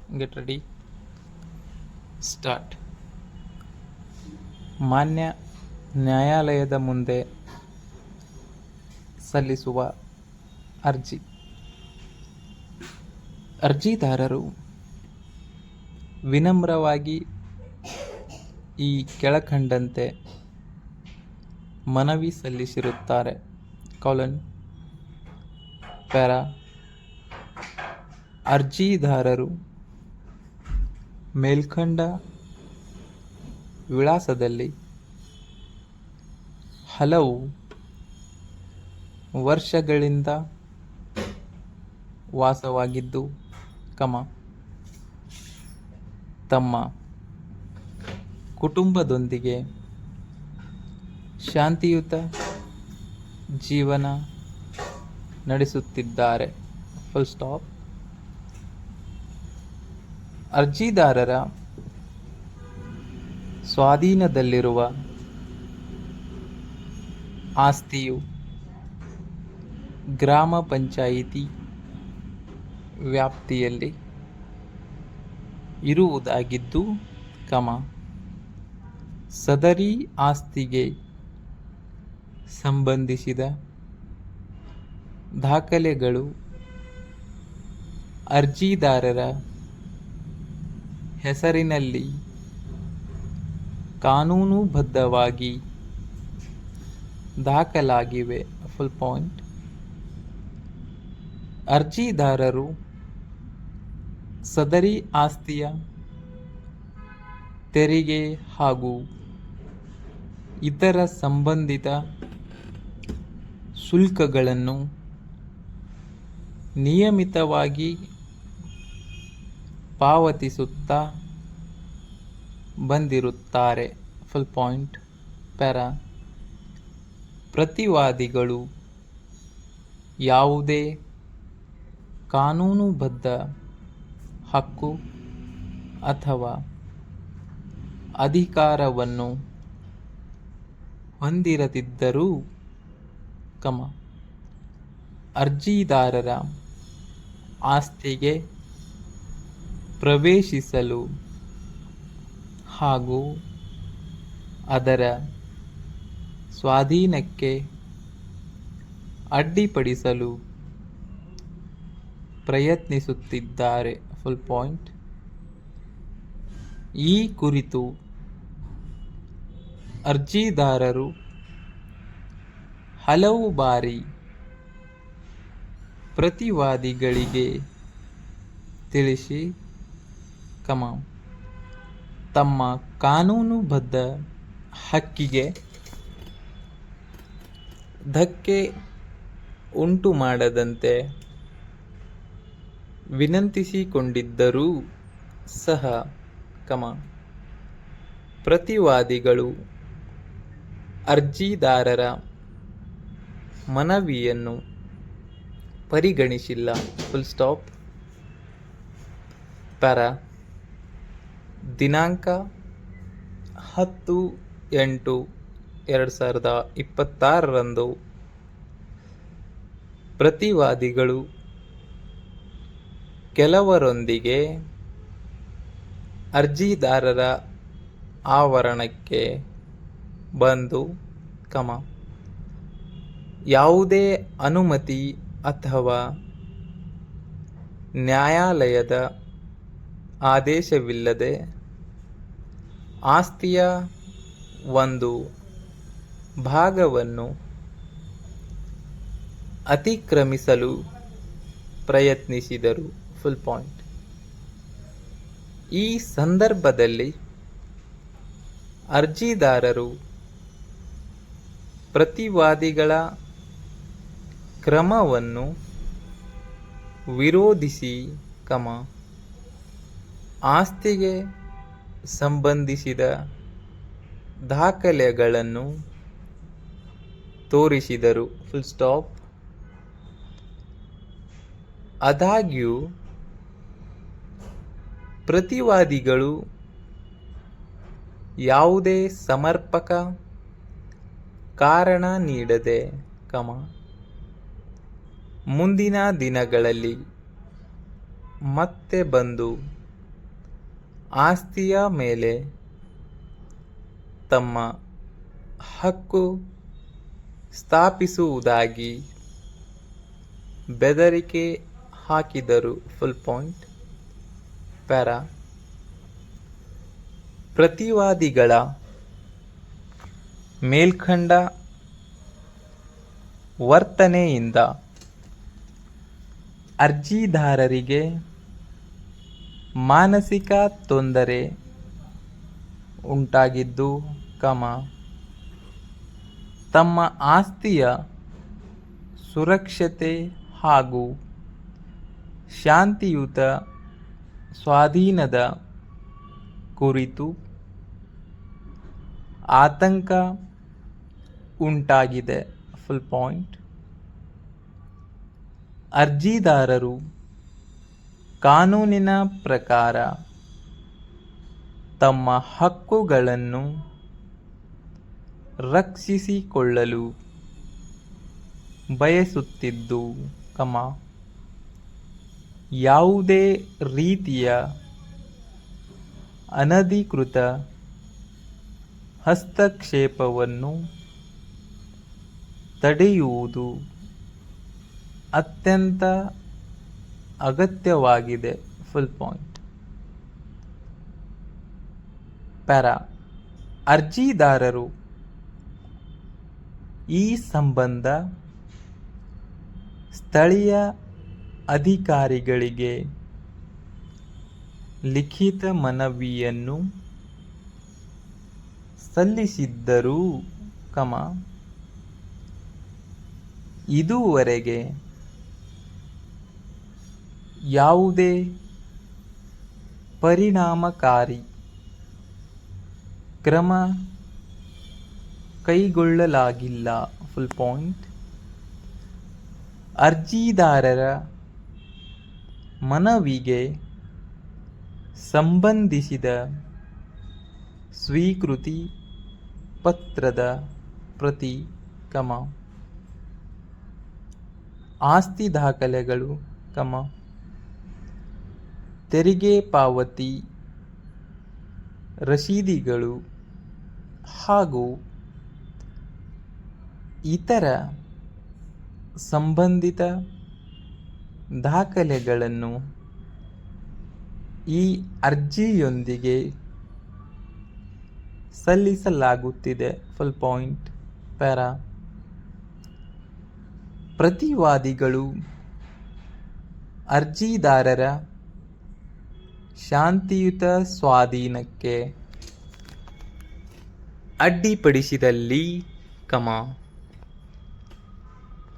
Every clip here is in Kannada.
Get ready, start. ಮಾನ್ಯ ನ್ಯಾಯಾಲಯದ ಮುಂದೆ ಸಲ್ಲಿಸುವ ಅರ್ಜಿ. ಅರ್ಜಿದಾರರು ವಿನಮ್ರವಾಗಿ ಈ ಕೆಳಕಂಡಂತೆ ಮನವಿ ಸಲ್ಲಿಸಿರುತ್ತಾರೆ: ಪ್ಯಾರಾ. ಅರ್ಜಿದಾರರು ಮೇಲ್ಕಂಡ ವಿಳಾಸದಲ್ಲಿ ಹಲವು ವರ್ಷಗಳಿಂದ ವಾಸವಾಗಿದ್ದು, ತಮ್ಮ ಕುಟುಂಬದೊಂದಿಗೆ ಶಾಂತಿಯುತ ಜೀವನ ನಡೆಸುತ್ತಿದ್ದಾರೆ. Full stop. ಅರ್ಜಿದಾರರ ಸ್ವಾಧೀನದಲ್ಲಿರುವ ಆಸ್ತಿಯು ಗ್ರಾಮ ಪಂಚಾಯಿತಿ ವ್ಯಾಪ್ತಿಯಲ್ಲಿ ಇರುವುದಾಗಿದ್ದು, ಸದರಿ ಆಸ್ತಿಗೆ ಸಂಬಂಧಿಸಿದ ದಾಖಲೆಗಳು ಅರ್ಜಿದಾರರ ಹೆಸರಿನಲ್ಲಿ ಕಾನೂನುಬದ್ಧವಾಗಿ ದಾಖಲಾಗಿವೆ. Full point. ಅರ್ಜಿದಾರರು ಸದರಿ ಆಸ್ತಿಯ ತೆರಿಗೆ ಹಾಗೂ ಇತರ ಸಂಬಂಧಿತ ಶುಲ್ಕಗಳನ್ನು ನಿಯಮಿತವಾಗಿ ಪಾವತಿಸುತ್ತಾ ಬಂದಿರುತ್ತಾರೆ. Full point. ಪ್ಯಾರಾ. ಪ್ರತಿವಾದಿಗಳು ಯಾವುದೇ ಕಾನೂನುಬದ್ಧ ಹಕ್ಕು ಅಥವಾ ಅಧಿಕಾರವನ್ನು ಹೊಂದಿರದಿದ್ದರೂ, ಅರ್ಜಿದಾರರ ಆಸ್ತಿಗೆ ಪ್ರವೇಶಿಸಲು ಹಾಗೂ ಅದರ ಸ್ವಾಧೀನಕ್ಕೆ ಅಡ್ಡಿಪಡಿಸಲು ಪ್ರಯತ್ನಿಸುತ್ತಿದ್ದಾರೆ. Full point. ಈ ಕುರಿತು ಅರ್ಜಿದಾರರು ಹಲವು ಬಾರಿ ಪ್ರತಿವಾದಿಗಳಿಗೆ ತಿಳಿಸಿ, ತಮ್ಮ ಕಾನೂನುಬದ್ಧ ಹಕ್ಕಿಗೆ ಧಕ್ಕೆ ಉಂಟು ಮಾಡದಂತೆ ವಿನಂತಿಸಿಕೊಂಡಿದ್ದರೂ ಸಹ, ಪ್ರತಿವಾದಿಗಳು ಅರ್ಜಿದಾರರ ಮನವಿಯನ್ನು ಪರಿಗಣಿಸಿಲ್ಲ. Full stop. ಪ್ಯಾರಾ. ದಿನಾಂಕ 10/8/2026 ಪ್ರತಿವಾದಿಗಳು ಕೆಲವರೊಂದಿಗೆ ಅರ್ಜಿದಾರರ ಆವರಣಕ್ಕೆ ಬಂದು, ಯಾವುದೇ ಅನುಮತಿ ಅಥವಾ ನ್ಯಾಯಾಲಯದ ಆದೇಶವಿಲ್ಲದೆ ಆಸ್ತಿಯ ಒಂದು ಭಾಗವನ್ನು ಅತಿಕ್ರಮಿಸಲು ಪ್ರಯತ್ನಿಸಿದರು. Full point. ಈ ಸಂದರ್ಭದಲ್ಲಿ ಅರ್ಜಿದಾರರು ಪ್ರತಿವಾದಿಗಳ ಕ್ರಮವನ್ನು ವಿರೋಧಿಸಿ, ಆಸ್ತಿಗೆ ಸಂಬಂಧಿಸಿದ ದಾಖಲೆಗಳನ್ನು ತೋರಿಸಿದರು. Full stop. ಆದಾಗ್ಯೂ ಪ್ರತಿವಾದಿಗಳು ಯಾವುದೇ ಸಮರ್ಪಕ ಕಾರಣ ನೀಡದೆ, ಮುಂದಿನ ದಿನಗಳಲ್ಲಿ ಮತ್ತೆ ಬಂದು ಆಸ್ತಿಯ ಮೇಲೆ ತಮ್ಮ ಹಕ್ಕು ಸ್ಥಾಪಿಸುವುದಾಗಿ ಬೆದರಿಕೆ ಹಾಕಿದರು. Full point. ಪ್ಯಾರಾ. ಪ್ರತಿವಾದಿಗಳ ಮೇಲ್ಕಂಡ ವರ್ತನೆಯಿಂದ ಅರ್ಜಿದಾರರಿಗೆ ಮಾನಸಿಕ ತೊಂದರೆ ಉಂಟಾಗಿದ್ದು, ತಮ್ಮ ಆಸ್ತಿಯ ಸುರಕ್ಷತೆ ಹಾಗೂ ಶಾಂತಿಯುತ ಸ್ವಾಧೀನದ ಕುರಿತು ಆತಂಕ ಉಂಟಾಗಿದೆ. Full point. ಅರ್ಜಿದಾರರು ಕಾನೂನಿನ ಪ್ರಕಾರ ತಮ್ಮ ಹಕ್ಕುಗಳನ್ನು ರಕ್ಷಿಸಿಕೊಳ್ಳಲು ಬಯಸುತ್ತಿದ್ದು, ಯಾವುದೇ ರೀತಿಯ ಅನಧಿಕೃತ ಹಸ್ತಕ್ಷೇಪವನ್ನು ತಡೆಯುವುದು ಅತ್ಯಂತ ಅಗತ್ಯವಾಗಿದೆ. Full point. ಪ್ಯಾರಾ. ಅರ್ಜಿದಾರರು ಈ ಸಂಬಂಧ ಸ್ಥಳೀಯ ಅಧಿಕಾರಿಗಳಿಗೆ ಲಿಖಿತ ಮನವಿಯನ್ನು ಸಲ್ಲಿಸಿದ್ದರೂ, ಇದುವರೆಗೆ ಯಾವುದೇ ಪರಿಣಾಮಕಾರಿ ಕ್ರಮ ಕೈಗೊಳ್ಳಲಾಗಿಲ್ಲ. Full point. ಅರ್ಜಿದಾರರ ಮನವಿಗೆ ಸಂಬಂಧಿಸಿದ ಸ್ವೀಕೃತಿ ಪತ್ರದ ಪ್ರತಿ, ಆಸ್ತಿ ದಾಖಲೆಗಳು, ತೆರಿಗೆ ಪಾವತಿ ರಸೀದಿಗಳು ಹಾಗೂ ಇತರ ಸಂಬಂಧಿತ ದಾಖಲೆಗಳನ್ನು ಈ ಅರ್ಜಿಯೊಂದಿಗೆ ಸಲ್ಲಿಸಲಾಗುತ್ತಿದೆ. Full point. ಪ್ಯಾರಾ. ಪ್ರತಿವಾದಿಗಳು ಅರ್ಜಿದಾರರ ಶಾಂತಿಯುತ ಸ್ವಾಧೀನಕ್ಕೆ ಅಡ್ಡಿಪಡಿಸಿದಲ್ಲಿ,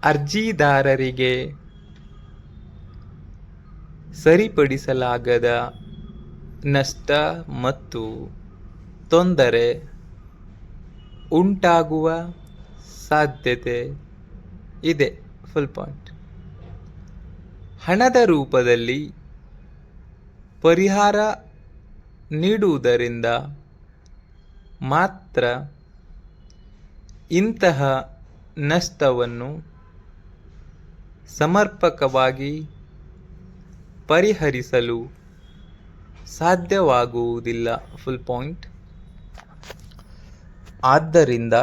ಅರ್ಜಿದಾರರಿಗೆ ಸರಿಪಡಿಸಲಾಗದ ನಷ್ಟ ಮತ್ತು ತೊಂದರೆ ಉಂಟಾಗುವ ಸಾಧ್ಯತೆ ಇದೆ. Full point. ಹಣದ ರೂಪದಲ್ಲಿ ಪರಿಹಾರ ನೀಡುವುದರಿಂದ ಮಾತ್ರ ಇಂತಹ ನಷ್ಟವನ್ನು ಸಮರ್ಪಕವಾಗಿ ಪರಿಹರಿಸಲು ಸಾಧ್ಯವಾಗುವುದಿಲ್ಲ. Full point. ಆದ್ದರಿಂದ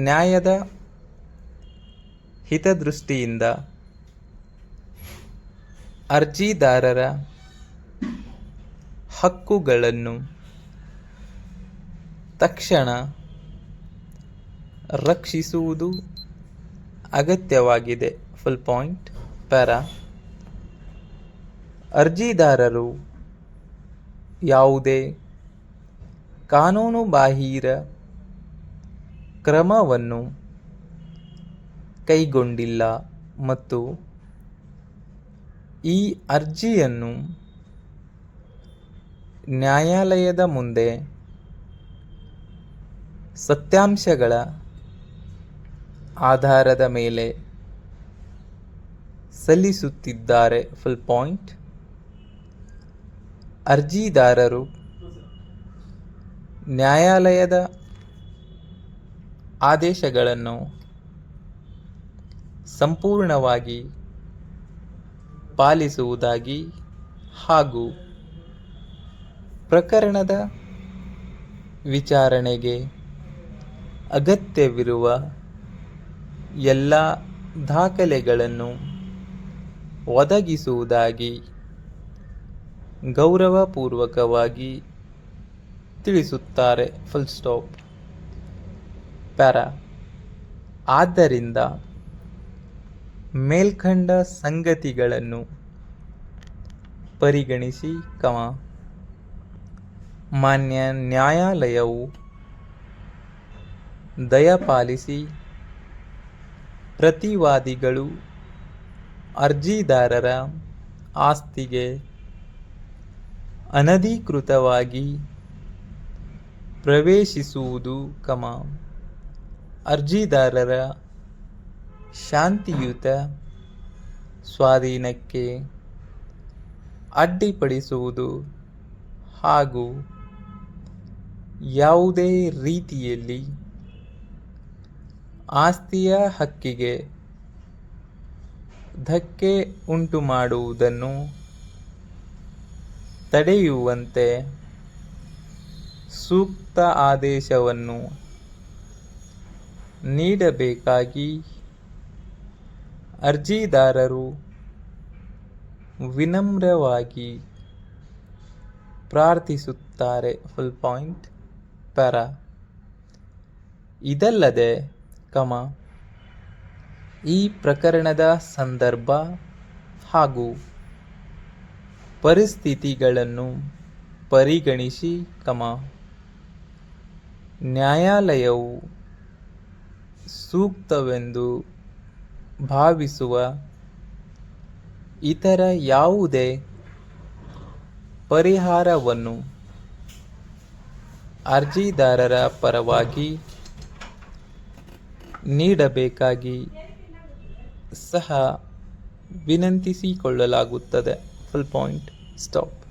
ನ್ಯಾಯದ ಹಿತದೃಷ್ಟಿಯಿಂದ ಅರ್ಜಿದಾರರ ಹಕ್ಕುಗಳನ್ನು ತಕ್ಷಣ ರಕ್ಷಿಸುವುದು ಅಗತ್ಯವಾಗಿದೆ. Full point. ಪ್ಯಾರಾ. ಅರ್ಜಿದಾರರು ಯಾವುದೇ ಕಾನೂನುಬಾಹಿರ ಕ್ರಮವನ್ನು ಕೈಗೊಂಡಿಲ್ಲ ಮತ್ತು ಈ ಅರ್ಜಿಯನ್ನು ನ್ಯಾಯಾಲಯದ ಮುಂದೆ ಸತ್ಯಾಂಶಗಳ ಆಧಾರದ ಮೇಲೆ ಸಲ್ಲಿಸುತ್ತಿದ್ದಾರೆ. Full point. ಅರ್ಜಿದಾರರು ನ್ಯಾಯಾಲಯದ ಆದೇಶಗಳನ್ನು ಸಂಪೂರ್ಣವಾಗಿ ಪಾಲಿಸುವುದಾಗಿ ಹಾಗೂ ಪ್ರಕರಣದ ವಿಚಾರಣೆಗೆ ಅಗತ್ಯವಿರುವ ಎಲ್ಲ ದಾಖಲೆಗಳನ್ನು ಒದಗಿಸುವುದಾಗಿ ಗೌರವಪೂರ್ವಕವಾಗಿ ತಿಳಿಸುತ್ತಾರೆ. Full stop. ಪ್ಯಾರಾ. ಆದ್ದರಿಂದ ಮೇಲ್ಕಂಡ ಸಂಗತಿಗಳನ್ನು ಪರಿಗಣಿಸಿ, ಮಾನ್ಯ ನ್ಯಾಯಾಲಯವು ದಯಪಾಲಿಸಿ ಪ್ರತಿವಾದಿಗಳು ಅರ್ಜಿದಾರರ ಆಸ್ತಿಗೆ ಅನಧಿಕೃತವಾಗಿ ಪ್ರವೇಶಿಸುವುದು, ಅರ್ಜಿದಾರರ ಶಾಂತಿಯುತ ಸ್ವಾಧೀನಕ್ಕೆ ಅಡ್ಡಿಪಡಿಸುವುದು ಹಾಗೂ ಯಾವುದೇ ರೀತಿಯಲ್ಲಿ ಆಸ್ತಿಯ ಹಕ್ಕಿಗೆ ಧಕ್ಕೆ ಉಂಟುಮಾಡುವುದನ್ನು ತಡೆಯುವಂತೆ ಸೂಕ್ತ ಆದೇಶವನ್ನು ನೀಡಬೇಕಾಗಿ ಅರ್ಜಿದಾರರು ವಿನಮ್ರವಾಗಿ ಪ್ರಾರ್ಥಿಸುತ್ತಾರೆ. Full point. ಪ್ಯಾರಾ. ಇದಲ್ಲದೆ, ಈ ಪ್ರಕರಣದ ಸಂದರ್ಭ ಹಾಗೂ ಪರಿಸ್ಥಿತಿಗಳನ್ನು ಪರಿಗಣಿಸಿ, ನ್ಯಾಯಾಲಯವು ಸೂಕ್ತವೆಂದು ಭಾವಿಸುವ ಇತರ ಯಾವುದೇ ಪರಿಹಾರವನ್ನು ಅರ್ಜಿದಾರರ ಪರವಾಗಿ ನೀಡಬೇಕಾಗಿ ಸಹ ವಿನಂತಿಸಿಕೊಳ್ಳಲಾಗುತ್ತದೆ. Full point. ಸ್ಟಾಪ್.